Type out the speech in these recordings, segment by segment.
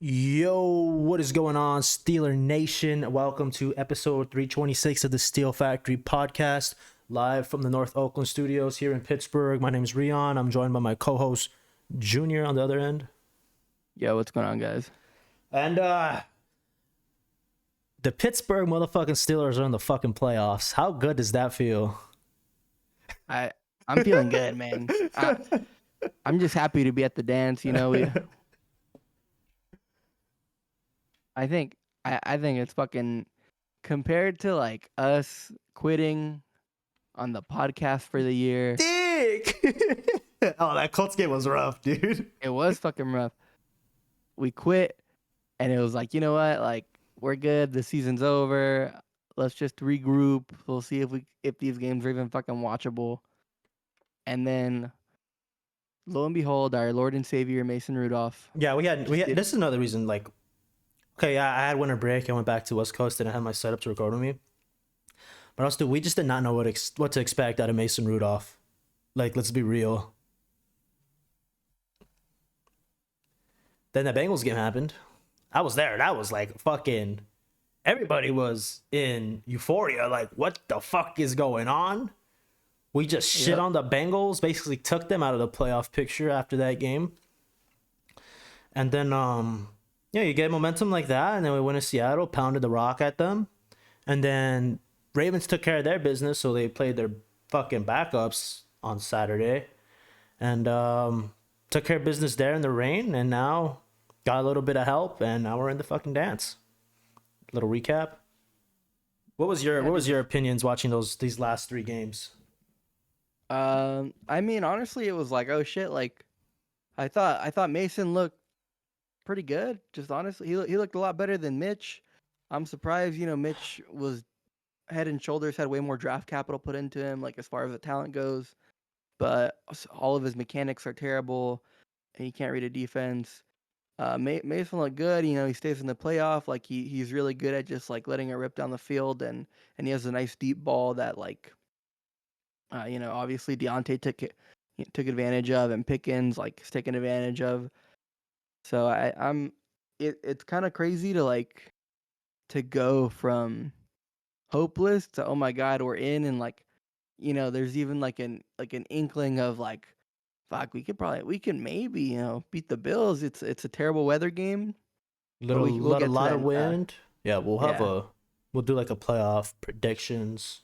Yo, what is going on, Steeler Nation? Welcome to episode 326 of the Steel Factory podcast, live from the North Oakland studios here in Pittsburgh. My name is Rion. I'm joined by my co-host Junior on the other end. Yo, what's going on, guys? And the Pittsburgh motherfucking Steelers are in the fucking playoffs. How good does that feel? I'm feeling good, man. I'm just happy to be at the dance. I think it's fucking compared to like us quitting on the podcast for the year. Dick! Oh, that Colts game was rough, dude. It was fucking rough. We quit, and it was like, you know what? Like, we're good. The season's over. Let's just regroup. We'll see if these games are even fucking watchable. And then, lo and behold, our Lord and Savior Mason Rudolph. Yeah, we had. This is another reason. Like, okay, yeah, I had winter break. I went back to West Coast and I had my setup to record with me. But also, we just did not know what to expect out of Mason Rudolph. Like, let's be real. Then the Bengals game happened. I was there. That was like fucking. Everybody was in euphoria. Like, what the fuck is going on? We just shit on the Bengals. Basically, took them out of the playoff picture after that game. And then, you get momentum like that, and then we went to Seattle, pounded the rock at them, and then Ravens took care of their business, so they played their fucking backups on Saturday, and took care of business there in the rain, and now got a little bit of help, and now we're in the fucking dance. Little recap. What was your opinions watching these last three games? I mean, honestly, it was like, oh shit, like I thought Mason looked pretty good. Just honestly, he looked a lot better than Mitch. I'm surprised, Mitch was head and shoulders, had way more draft capital put into him, like as far as the talent goes. But all of his mechanics are terrible, and he can't read a defense. Mason looked good. He stays in the playoff. Like he's really good at just like letting it rip down the field, and he has a nice deep ball that like, obviously Deontay took advantage of, and Pickens like is taking advantage of. So it's kind of crazy to go from hopeless to, oh my god, we're in, and like, there's even like an inkling of like, fuck, we can maybe, beat the Bills. It's a terrible weather game. But we'll get A to lot that. of wind. Yeah, Yeah. we'll do like a playoff predictions.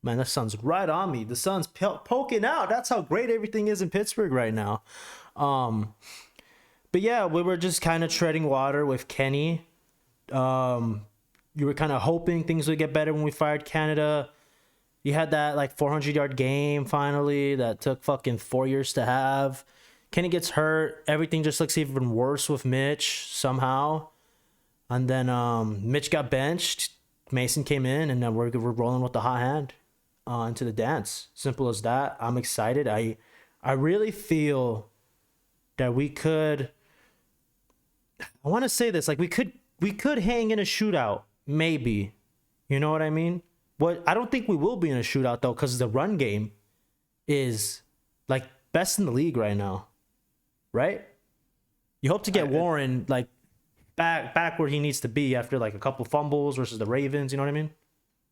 Man, that sun's right on me. The sun's poking out. That's how great everything is in Pittsburgh right now. But yeah, we were just kind of treading water with Kenny. You were kind of hoping things would get better when we fired Canada. You had that like 400-yard game finally that took fucking 4 years to have. Kenny gets hurt. Everything just looks even worse with Mitch somehow. And then Mitch got benched. Mason came in, and then we're rolling with the hot hand into the dance. Simple as that. I'm excited. I really feel that we could. I want to say this, like we could hang in a shootout, maybe. You know what I mean? What I don't think we will be in a shootout though, because the run game is like best in the league right now, right? You hope to get Warren like back where he needs to be after like a couple fumbles versus the Ravens. You know what I mean?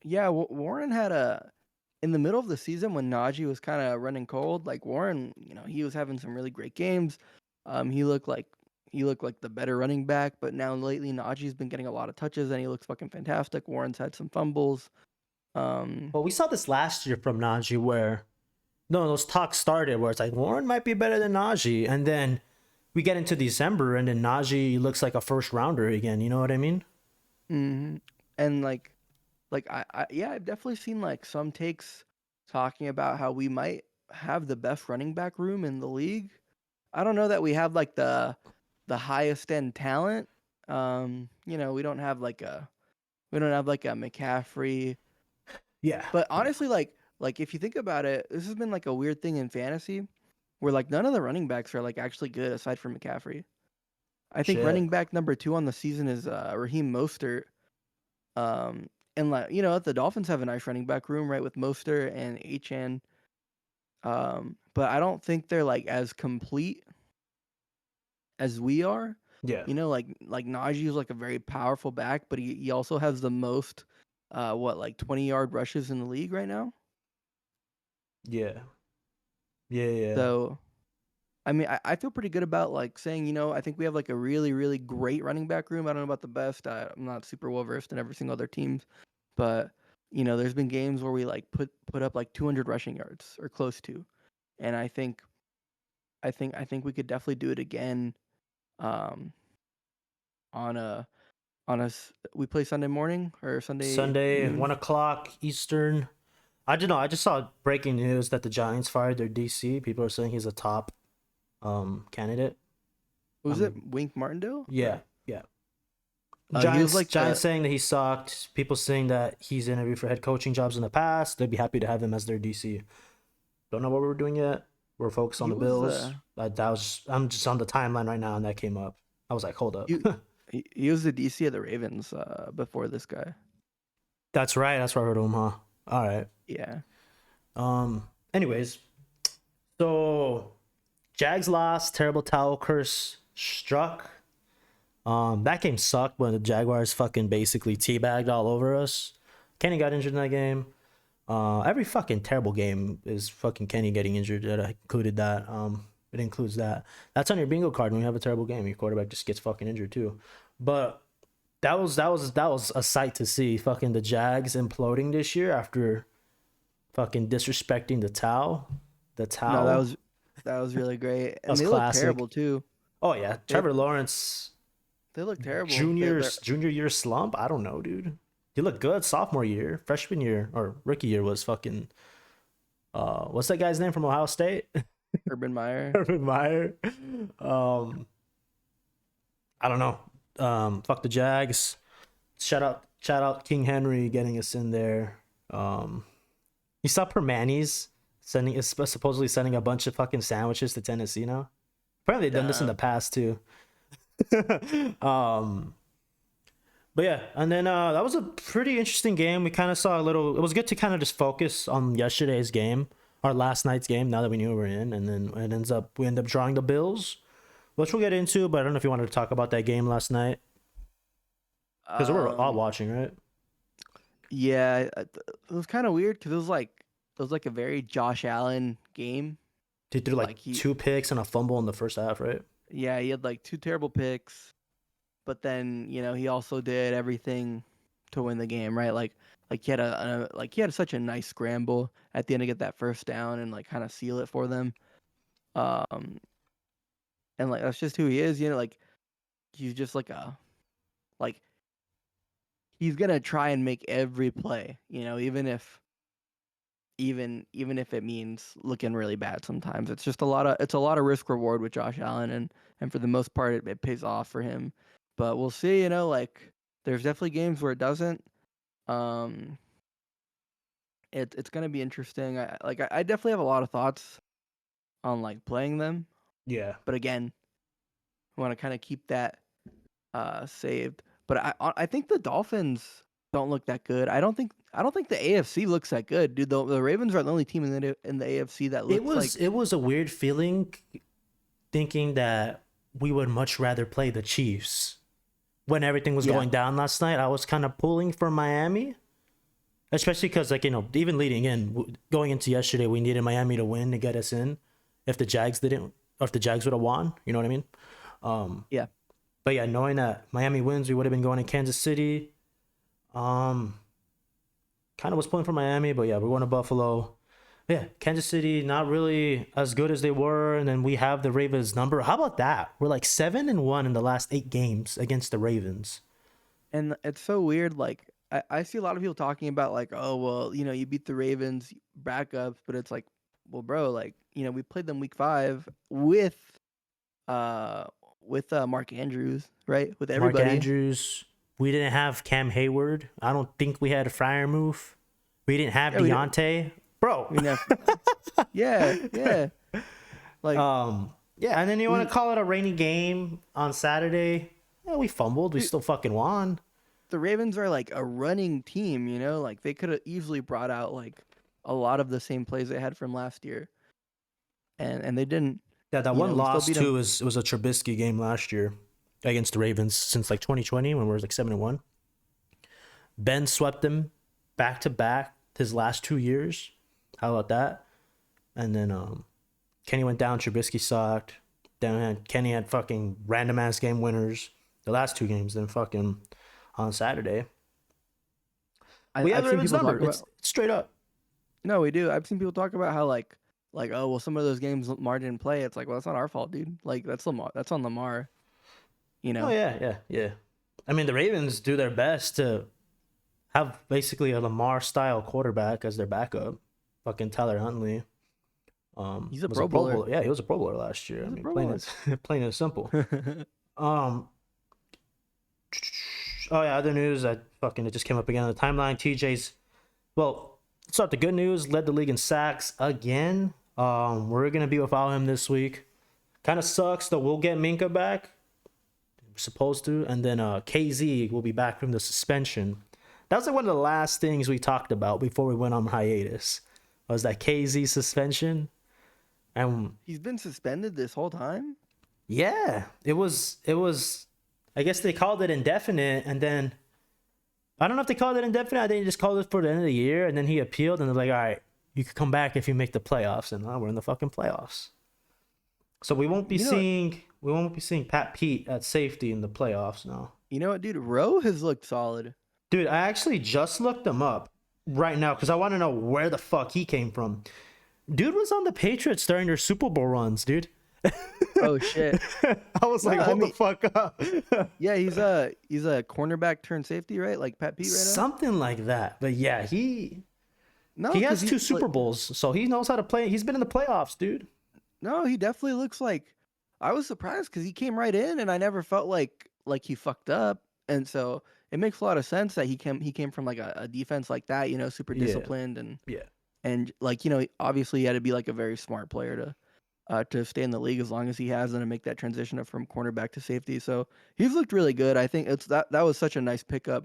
Yeah, Warren had in the middle of the season when Najee was kind of running cold, like Warren, he was having some really great games. He looked like the better running back, but now lately Najee's been getting a lot of touches and he looks fucking fantastic. Warren's had some fumbles. Well, we saw this last year from Najee where those talks started where it's like Warren might be better than Najee, and then we get into December and then Najee looks like a first rounder again. You know what I mean? Mm-hmm. And like I've definitely seen like some takes talking about how we might have the best running back room in the league. I don't know that we have like the highest end talent. We don't have like a McCaffrey. Yeah. But honestly, like if you think about it, this has been like a weird thing in fantasy where like none of the running backs are like actually good aside from McCaffrey. I think Shit. running back number 2 on the season is Raheem Mostert. And like the Dolphins have a nice running back room, right, with Mostert and HN. But I don't think they're like as complete as we are. Yeah. Like Najee is like a very powerful back, but he also has the most, like 20-yard rushes in the league right now. Yeah. Yeah. Yeah. So I mean, I feel pretty good about like saying, I think we have like a really, really great running back room. I don't know about the best. I'm not super well versed in every single other teams, but there's been games where we like put up like 200 rushing yards or close to, and I think we could definitely do it again. Um, on we play Sunday morning or Sunday Sunday, noon. 1 o'clock Eastern. I don't know. I just saw breaking news that the Giants fired their DC. People are saying he's a top candidate. What I was it? mean, Wink Martindale? yeah, Or yeah. he was like Giants the saying that he sucked. People saying that he's interviewed for head coaching jobs in the past. They'd be happy to have him as their DC. Don't know what we're doing yet. We're focused on he the was Bills. I'm just on the timeline right now, and that came up. I was like, hold up. he, he was the DC of the Ravens before this guy. That's right. That's where I heard of him, huh? All right. Yeah. Anyways, so Jags lost. Terrible towel curse struck. That game sucked when the Jaguars fucking basically teabagged all over us. Kenny got injured in that game. Every fucking terrible game is fucking Kenny getting injured. That included that. It includes that. That's on your bingo card when you have a terrible game. Your quarterback just gets fucking injured too. But that was a sight to see. Fucking the Jags imploding this year after fucking disrespecting the towel. The No, that towel. was that was really great, That and was they look classic. terrible too. Oh yeah, They Trevor Lawrence they look terrible. junior year slump. I don't know, dude. He looked good sophomore year, freshman year or rookie year was fucking. What's that guy's name from Ohio State? Urban Meyer. Urban Meyer. Um, I don't know. Fuck the Jags. Shout out King Henry getting us in there. You saw Permanis supposedly sending a bunch of fucking sandwiches to Tennessee now. Apparently they've done this in the past too. um, but yeah, and then that was a pretty interesting game. We kind of saw a little. It was good to kind of just focus on yesterday's game, our last night's game. Now that we knew we were in, and then we end up drawing the Bills, which we'll get into. But I don't know if you wanted to talk about that game last night because we were all watching, right? Yeah, it was kind of weird because it was like a very Josh Allen game. He threw like Like he, 2 picks and a fumble in the first half, right? yeah, he had like two terrible picks, but then he also did everything to win the game, right? Like he had such a nice scramble at the end to get that first down and like kind of seal it for them. Um, and like that's just who he is, like he's just like he's gonna try and make every play, even if it means looking really bad sometimes. It's a lot of risk reward with Josh Allen, and for the most part it pays off for him. But we'll see, like there's definitely games where it doesn't. Um it's gonna be interesting. I definitely have a lot of thoughts on like playing them, Yeah. but again, I want to kind of keep that saved. But I think the Dolphins don't look that good. I don't think the AFC looks that good, dude. The Ravens are the only team in the AFC that looks like. It was a weird feeling thinking that we would much rather play the Chiefs when everything was Yeah. going down last night. I was kind of pulling for Miami, especially because even leading in going into yesterday, we needed Miami to win to get us in. If the Jags didn't, or if the Jags would have won, you know what I mean? Yeah. But yeah, knowing that Miami wins, we would have been going to Kansas City. Kind of was pulling for Miami, but yeah, we're going to Buffalo. Yeah, Kansas City not really as good as they were, and then we have the Ravens number. How about that? We're like 7-1 in the last 8 games against the Ravens. And it's so weird. Like I see a lot of people talking about like, oh well, you beat the Ravens backups, but it's like, well, bro, like we played them week 5 with Mark Andrews, right? With Mark everybody. Andrews. We didn't have Cam Hayward. I don't think we had a Freiermuth. We didn't have Deontay. Bro. Yeah. Like yeah, and then you want to call it a rainy game on Saturday? Yeah, we fumbled. We still fucking won. the Ravens are like a running team, like they could have easily brought out like a lot of the same plays they had from last year, and they didn't. Yeah, that You one know, we still loss beat too 'em. was a Trubisky game last year. against the Ravens since like 2020 when we were like 7-1. Ben swept them back to back his last 2 years. How about that? And then Kenny went down. Trubisky sucked. Then Kenny had fucking random ass game winners the last 2 games. Then fucking on Saturday. We have the Ravens number. It's straight up. No, we do. I've seen people talk about how like oh well, some of those games Lamar didn't play. It's like, well, that's not our fault, dude. Like that's Lamar. That's on Lamar. You know. Oh yeah. I mean, the Ravens do their best to have basically a Lamar style quarterback as their backup. Fucking Tyler Huntley. He's a Pro Bowler. Yeah, he was a Pro Bowler last year. I mean, plain and simple. Oh yeah, other news that fucking it just came up again on the timeline. TJ's, well, start the good news. Led the league in sacks again. We're gonna be without him this week. Kind of sucks though. We'll get Minka back. We're supposed to, and then KZ will be back from the suspension. That was like one of the last things we talked about before we went on hiatus. Was that KZ suspension? And he's been suspended this whole time? Yeah. It was I guess they called it indefinite, and then I don't know if they called it indefinite. I think they just called it for the end of the year, and then he appealed, and they're like, all right, you can come back if you make the playoffs, and now we're in the fucking playoffs. So we won't be seeing Pat Pete at safety in the playoffs now. You know what, dude? Rowe has looked solid. Dude, I actually just looked him up right now because I want to know where the fuck he came from. Dude was on the Patriots during their Super Bowl runs, dude. Oh shit! I was like, hold the fuck up. Yeah, he's a cornerback turned safety, right? Like Pat Pete right now? Something like that. But yeah, he has 2 Super Bowls, so he knows how to play. He's been in the playoffs, dude. No, he definitely looks like. I was surprised because he came right in, and I never felt like he fucked up, and so it makes a lot of sense that he came from like a defense like that, you know, super disciplined and like, you know, obviously he had to be like a very smart player to stay in the league as long as he has and to make that transition from cornerback to safety. So he's looked really good. I think that was such a nice pickup.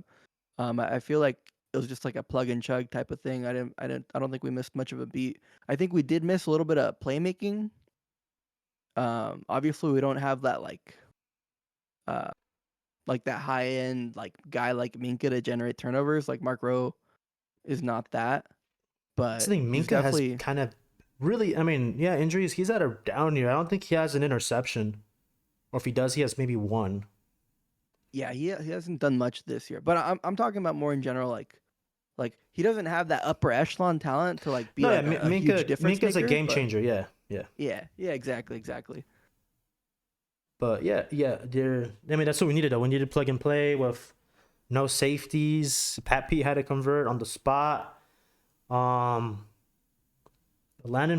I feel like it was just like a plug and chug type of thing. I don't think we missed much of a beat. I think we did miss a little bit of playmaking. Obviously we don't have that like that high end like guy like Minka to generate turnovers. Like Mark Rowe is not that. But I think Minka has kind of really, I mean, yeah, injuries. He's at a down year. I don't think he has an interception, or if he does, he has maybe one. Yeah, he hasn't done much this year. But I'm talking about more in general, like he doesn't have that upper echelon talent to like be a huge difference Minka's maker, a game changer. Yeah, exactly. But yeah, I mean, that's what we needed though. We needed plug and play with no safeties. Pat Pete had to convert on the spot. Landon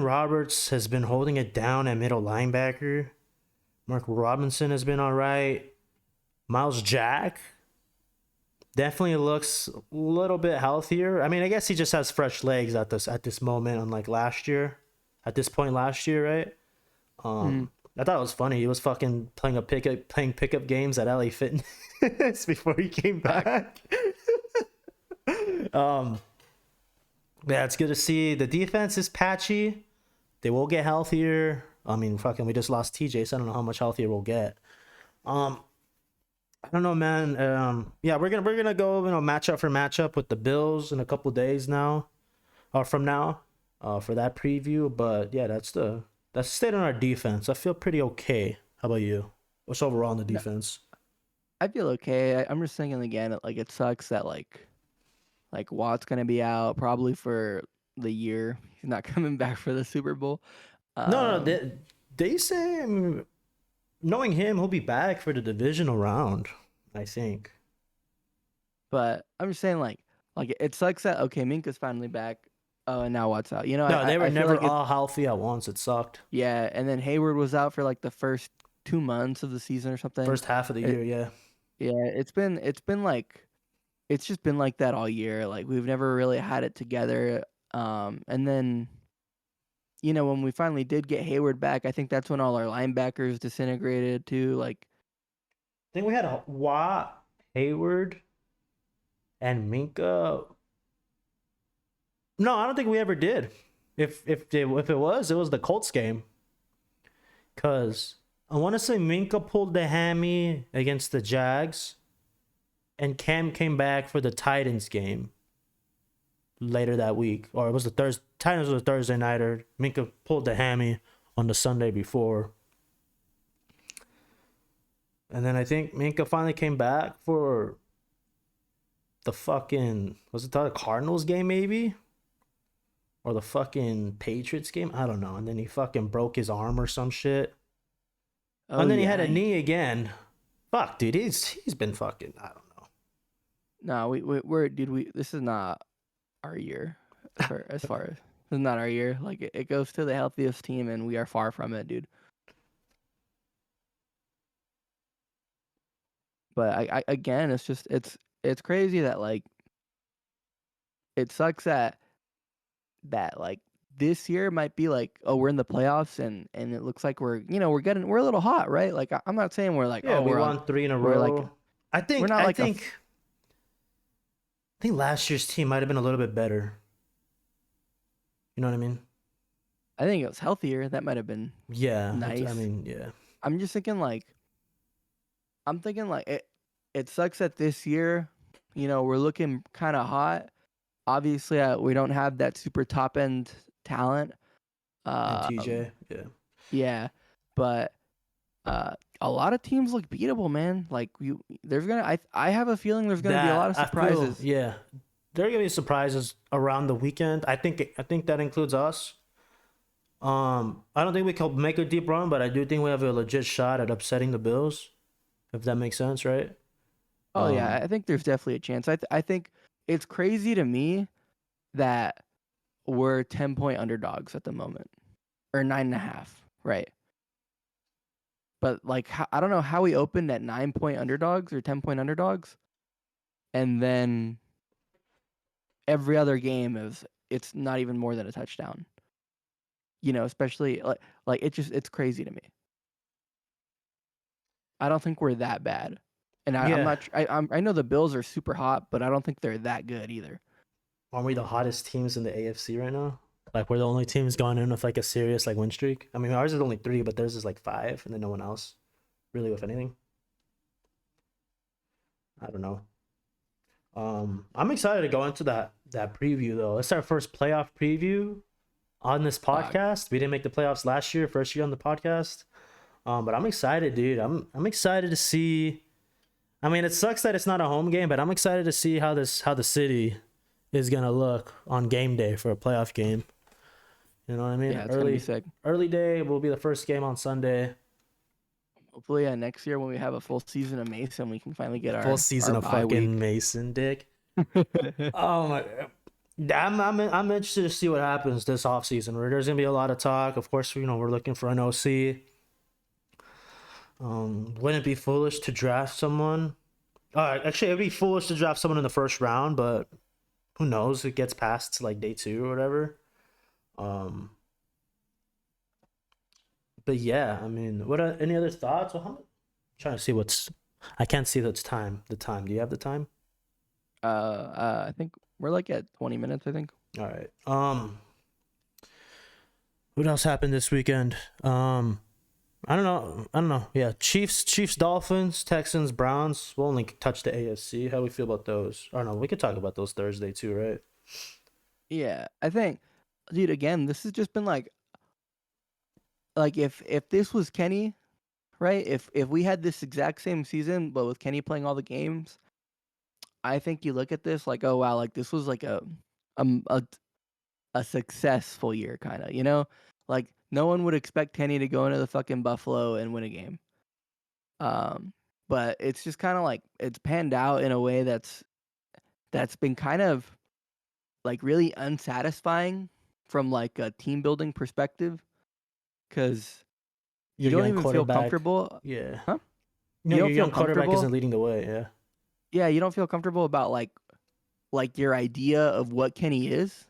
Roberts has been holding it down at middle linebacker. Mark Robinson has been all right. Miles Jack definitely looks a little bit healthier. I mean, I guess he just has fresh legs at this moment, unlike last year. At this point last year, right? I thought it was funny. He was fucking playing pickup games at LA Fitness before he came back. Yeah, it's good to see. The defense is patchy. They will get healthier. I mean, fucking, we just lost TJ, so I don't know how much healthier we'll get. I don't know, man. Yeah, we're gonna go, you know, matchup for matchup with the Bills in a couple days now, or from now, for that preview. But yeah, that's the state on our defense. I feel pretty okay. How about you? What's overall on the defense? I feel okay. I'm just thinking again, like it sucks that like Watt's gonna be out probably for the year. He's not coming back for the Super Bowl. No, they say, I mean, knowing him, he'll be back for the divisional round, I think. But I'm just saying, like it sucks that Minka's finally back. Oh, and now Watt's out. You know, no, they were never all healthy at once. It sucked. Yeah, and then Hayward was out for like the first 2 months of the season or something. First half of the year, yeah. Yeah, it's just been like that all year. Like we've never really had it together. And then, you know, when we finally did get Hayward back, I think that's when all our linebackers disintegrated too. Like, I think we had a Watt, Hayward, and Minka. No, I don't think we ever did. If it was the Colts game. Cause I want to say Minka pulled the hammy against the Jags, and Cam came back for the Titans game later that week, or it was the Thursday. Titans was a Thursday nighter. Minka pulled the hammy on the Sunday before, and then I think Minka finally came back for the fucking, was it the Cardinals game maybe, or the fucking Patriots game? I don't know. And then he fucking broke his arm or some shit. Oh And then he yeah. had a knee again. Fuck, dude, he's been fucking, I don't know. No, we're dude. This is not our year. As far as this is not our year. Like it goes to the healthiest team, and we are far from it, dude. But I again, it's just it's crazy that like it sucks that like this year might be like, oh, we're in the playoffs and it looks like we're we're a little hot, right? Like I'm not saying we're like, Yeah, oh, we we're on, won 3 in a we're like, row. I we're think not I like think I think last year's team might have been a little bit better. You know what I mean? I think it was healthier. That might have been Yeah. nice. I mean, yeah. I'm just thinking like I'm thinking like it sucks that this year, we're looking kind of hot. Obviously, we don't have that super top end talent. And TJ, yeah. Yeah, but a lot of teams look beatable, man. Like I have a feeling there's gonna be a lot of surprises. Yeah. There are gonna be surprises around the weekend. I think that includes us. I don't think we can make a deep run, but I do think we have a legit shot at upsetting the Bills, if that makes sense, right? Oh yeah, I think there's definitely a chance. I think it's crazy to me that we're 10-point underdogs at the moment, or 9.5, right? But like I don't know how we opened at 9-point underdogs or 10-point underdogs, and then every other game it's not even more than a touchdown. Especially like it's crazy to me. I don't think we're that bad, and I'm Yeah. not. I know the Bills are super hot, but I don't think they're that good either. Aren't we the hottest teams in the AFC right now? Like we're the only teams going in with like a serious like win streak. I mean, ours is only 3, but theirs is like 5, and then no one else really with anything. I don't know. I'm excited to go into that preview though. It's our first playoff preview on this podcast. We didn't make the playoffs last year, first year on the podcast. But I'm excited, dude. I'm excited to see. I mean, it sucks that it's not a home game, but I'm excited to see how the city is gonna look on game day for a playoff game. You know what I mean? Yeah, it's gonna be sick. Early day will be the first game on Sunday. Hopefully, next year when we have a full season of Mason, we can finally get full season our of bye fucking week. Mason, dick. Oh my. I'm interested to see what happens this offseason. There's gonna be a lot of talk. Of course, we're looking for an OC. Wouldn't it be foolish to draft someone? Actually, it'd be foolish to draft someone in the first round, but who knows? It gets past like day 2 or whatever. But yeah, I mean, what are any other thoughts? Well, I'm trying to see I can't see that's time. The time. Do you have the time? I think we're like at 20 minutes. I think. All right. What else happened this weekend? I don't know. Yeah, Chiefs, Dolphins, Texans, Browns. We'll only touch the AFC. How do we feel about those? I don't know. We could talk about those Thursday too, right? Yeah, I think, dude. Again, this has just been like if this was Kenny, right? If we had this exact same season, but with Kenny playing all the games, I think you look at this like, oh wow, like this was like a successful year, kind of, like no one would expect Kenny to go into the fucking Buffalo and win a game. But it's just kind of like it's panned out in a way that's been kind of like really unsatisfying from like a team building perspective, because you don't even feel comfortable. Yeah. Huh? You your young quarterback isn't leading the way. Yeah. Yeah, you don't feel comfortable about like your idea of what Kenny is,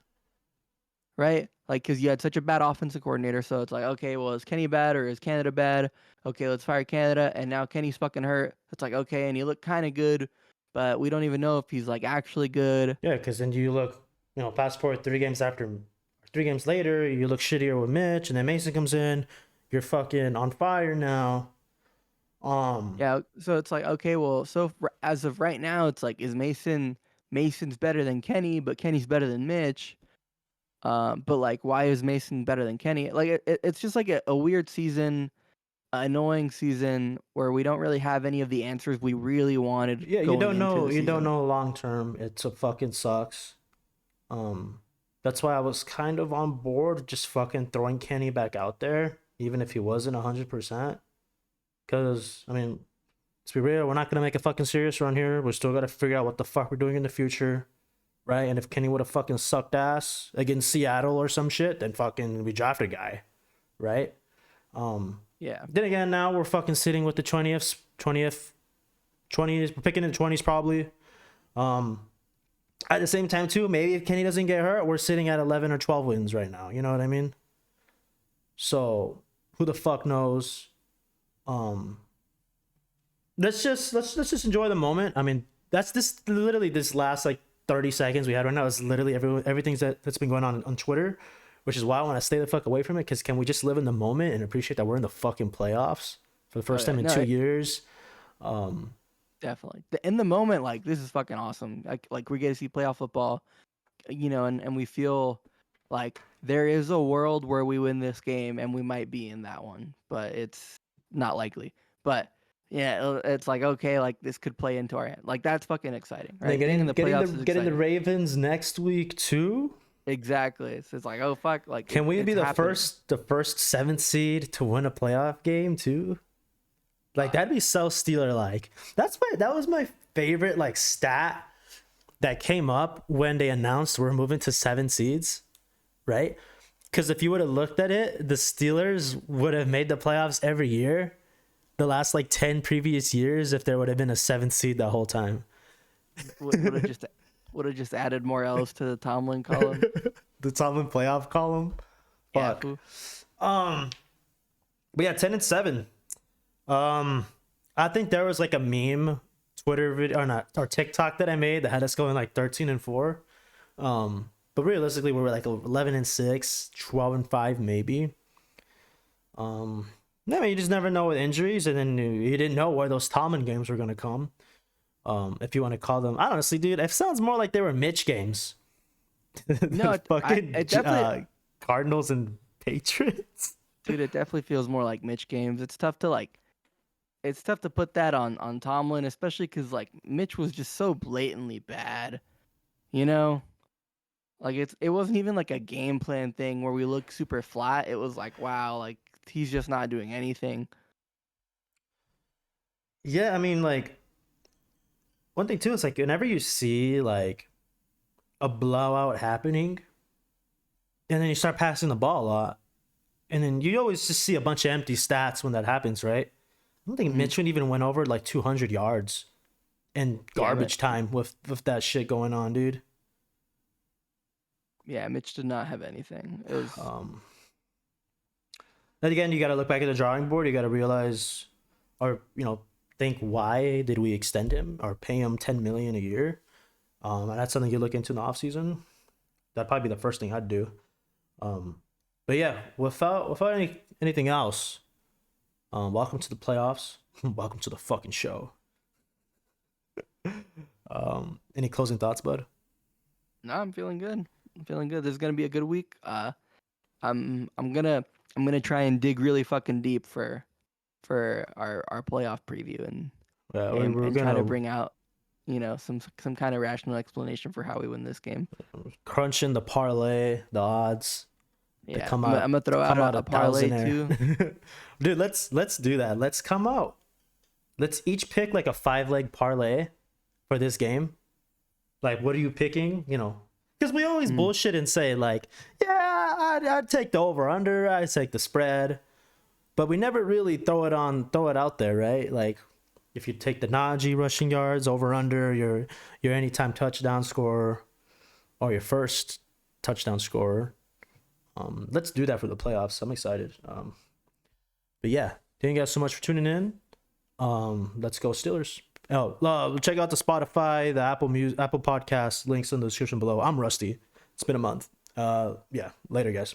right? Like, because you had such a bad offensive coordinator, so it's like, okay, well, is Kenny bad or is Canada bad? Okay, let's fire Canada, and now Kenny's fucking hurt. It's like, okay, and he looked kind of good, but we don't even know if he's like actually good. Yeah, because then you look, fast forward 3 games later, you look shittier with Mitch, and then Mason comes in. You're fucking on fire now. Yeah, so it's like, okay, well, as of right now, it's like, is Mason's better than Kenny, but Kenny's better than Mitch. But like, why is Mason better than Kenny? Like, it's just like a weird season, annoying season where we don't really have any of the answers we really wanted Yeah, you going don't into know. the You season. don't know long term. It's a fucking sucks. That's why I was kind of on board just fucking throwing Kenny back out there, even if he wasn't 100%. Because I mean, let's be real, we're not gonna make a fucking serious run here. We're still gotta figure out what the fuck we're doing in the future, right? And if Kenny would have fucking sucked ass against Seattle or some shit, then fucking we draft a guy, right? Yeah. Then again, now we're fucking sitting with the 20th, 20th, 20s. We're picking in the 20s probably. At the same time, too, maybe if Kenny doesn't get hurt, we're sitting at 11 or 12 wins right now. You know what I mean? So who the fuck knows? Let's just enjoy the moment. I mean, that's this last like 30 seconds we had right now is literally everything that's been going on Twitter, which is why I want to stay the fuck away from it. Because can we just live in the moment and appreciate that we're in the fucking playoffs for the first time in 2 years? Definitely. In the moment, like, this is fucking awesome. Like we get to see playoff football, and we feel like there is a world where we win this game and we might be in that one, but it's not likely. But yeah, it's like, okay, like this could play into our hand. Like, that's fucking exciting, right? Getting the Ravens next week too. Exactly. It's like, oh fuck, like, can we be the happening. first 7th seed to win a playoff game too? Like, that'd be so Steeler like. That was my favorite like stat that came up when they announced we're moving to 7 seeds, right? Because if you would have looked at it, the Steelers would have made the playoffs every year, the last like 10 previous years, if there would have been a 7th seed the whole time. Would have just added more L's to the Tomlin column. The Tomlin playoff column. Fuck. Yeah, but yeah, 10-7. I think there was like a meme Twitter video or TikTok that I made that had us going like 13-4. But realistically we were like 11-6, 12-5 maybe. I mean, you just never know with injuries, and then you didn't know where those Tomlin games were gonna come. If you want to call them, honestly, dude, it sounds more like they were Mitch games. No, fucking it definitely Cardinals and Patriots. Dude, it definitely feels more like Mitch games. It's tough to put that on Tomlin, especially because like Mitch was just so blatantly bad, you know. Like, it wasn't even like a game plan thing where we look super flat. It was like, wow, like he's just not doing anything. Yeah, I mean, like, one thing too is like whenever you see like a blowout happening, and then you start passing the ball a lot, and then you always just see a bunch of empty stats when that happens, right? I don't think Mitch even went over like 200 yards in garbage time with that shit going on, dude. Yeah, Mitch did not have anything. It was then again, you got to look back at the drawing board. You got to realize, or think, why did we extend him or pay him $10 million a year? And that's something you look into in the offseason. That'd probably be the first thing I'd do. But yeah, without anything else, welcome to the playoffs. Welcome to the fucking show. Any closing thoughts, bud? No, I'm feeling good. This is gonna be a good week. I'm gonna try and dig really fucking deep for our playoff preview and try to bring out some kind of rational explanation for how we win this game. Crunching the parlay, the odds. Yeah, I'm gonna throw out a parlay too. Dude, let's do that. Let's come out. Let's each pick like a 5-leg parlay for this game. Like, what are you picking? Because we always bullshit and say like, yeah, I'd take the over under, I'd take the spread, but we never really throw it out there, right? Like, if you take the Najee rushing yards over under, your anytime touchdown scorer, or your first touchdown scorer. Let's do that for the playoffs. I'm excited. But yeah, thank you guys so much for tuning in. Let's go Steelers. Check out the Spotify, the Apple Podcast, links in the description below. I'm Rusty. It's been a month. Yeah, later guys.